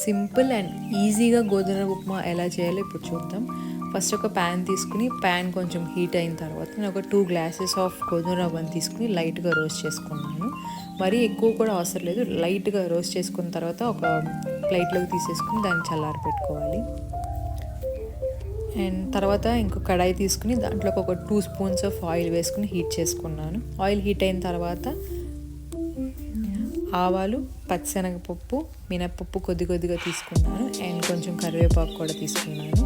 Simple and ఈజీగా గోధుమ ఉప్మా ఎలా చేయాలో ఇప్పుడు చూద్దాం. ఫస్ట్ ఒక ప్యాన్ తీసుకుని ప్యాన్ కొంచెం హీట్ అయిన తర్వాత నేను ఒక 2 గ్లాసెస్ ఆఫ్ గోధుమ రవ్వని తీసుకుని లైట్గా రోస్ట్ చేసుకున్నాను. మరీ ఎక్కువ కూడా అవసరం లేదు, లైట్గా రోస్ట్ చేసుకున్న తర్వాత ఒక ప్లేట్లోకి తీసేసుకుని దాన్ని చల్లారి పెట్టుకోవాలి. అండ్ తర్వాత ఇంకో కడాయి తీసుకుని దాంట్లోకి ఒక 2 స్పూన్స్ ఆఫ్ ఆయిల్ వేసుకుని హీట్ చేసుకున్నాను. ఆయిల్ హీట్ అయిన తర్వాత ఆవాలు, పచ్చిశనగపప్పు, మినప్పప్పు కొద్దిగా తీసుకున్నాను అండ్ కొంచెం కరివేపాకు కూడా తీసుకున్నాను.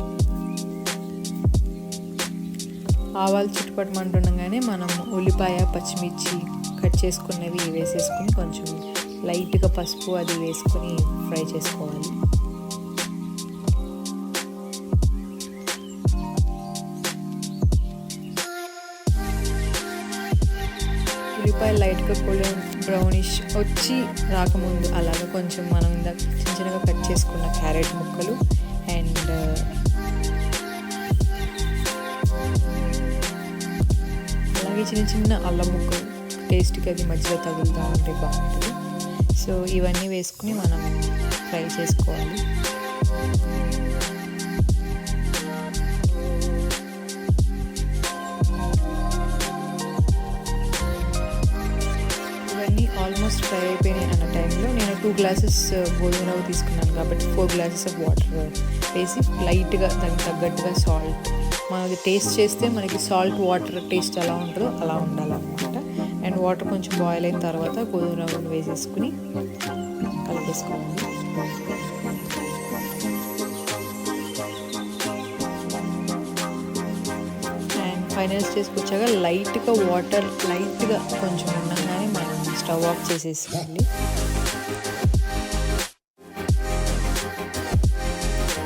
ఆవాలు చుట్టుపట్టమంటుండగానే మనం ఉల్లిపాయ, పచ్చిమిర్చి కట్ చేసుకున్నవి వేసేసుకుని కొంచెం లైట్గా పసుపు అది వేసుకొని ఫ్రై చేసుకోవాలి. ఉల్లిపాయలు లైట్గా గోల్డెన్ బ్రౌనిష్ వచ్చి రాకముందు అలాగా కొంచెం మనం చిన్నగా కట్ చేసుకున్న క్యారెట్ ముక్కలు అండ్ అలాగే చిన్న అల్లం ముక్కలు టేస్ట్కి అది మధ్యలో తగులుతూ ఉంటే బాగుంటుంది. సో ఇవన్నీ వేసుకుని మనం ఫ్రై చేసుకోవాలి. ఆల్మోస్ట్ ఫ్రై అయిపోయినాయి అన్న టైంలో నేను 2 గ్లాసెస్ గోధుమ రవ్వ తీసుకున్నాను కాబట్టి 4 గ్లాసెస్ ఆఫ్ వాటర్ వేసి లైట్గా దానికి తగ్గట్టుగా సాల్ట్, మనది టేస్ట్ చేస్తే మనకి సాల్ట్ వాటర్ టేస్ట్ ఎలా ఉంటుందో అలా ఉండాలన్నమాట. అండ్ వాటర్ కొంచెం బాయిల్ అయిన తర్వాత గోధుమ రవ్వను వేసేసుకుని కలిపేసుకోవాలి. అండ్ ఫైనల్ స్టేజ్కి వచ్చాక లైట్గా వాటర్ లైట్గా కొంచెం ఉండగానే మనం స్టవ్ ఆఫ్ చేసేసుకోండి.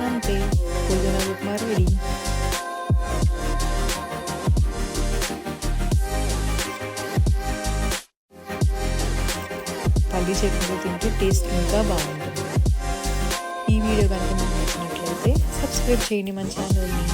అంతే, గోధుమ ఉప్మా రెడీ. పల్లి చట్నీతో తింటే టేస్ట్ ఇంకా బాగుంటుంది. ఈ వీడియో కనుక మీకు నచ్చినట్లయితే సబ్స్క్రైబ్ చేయండి మన ఛానల్ని.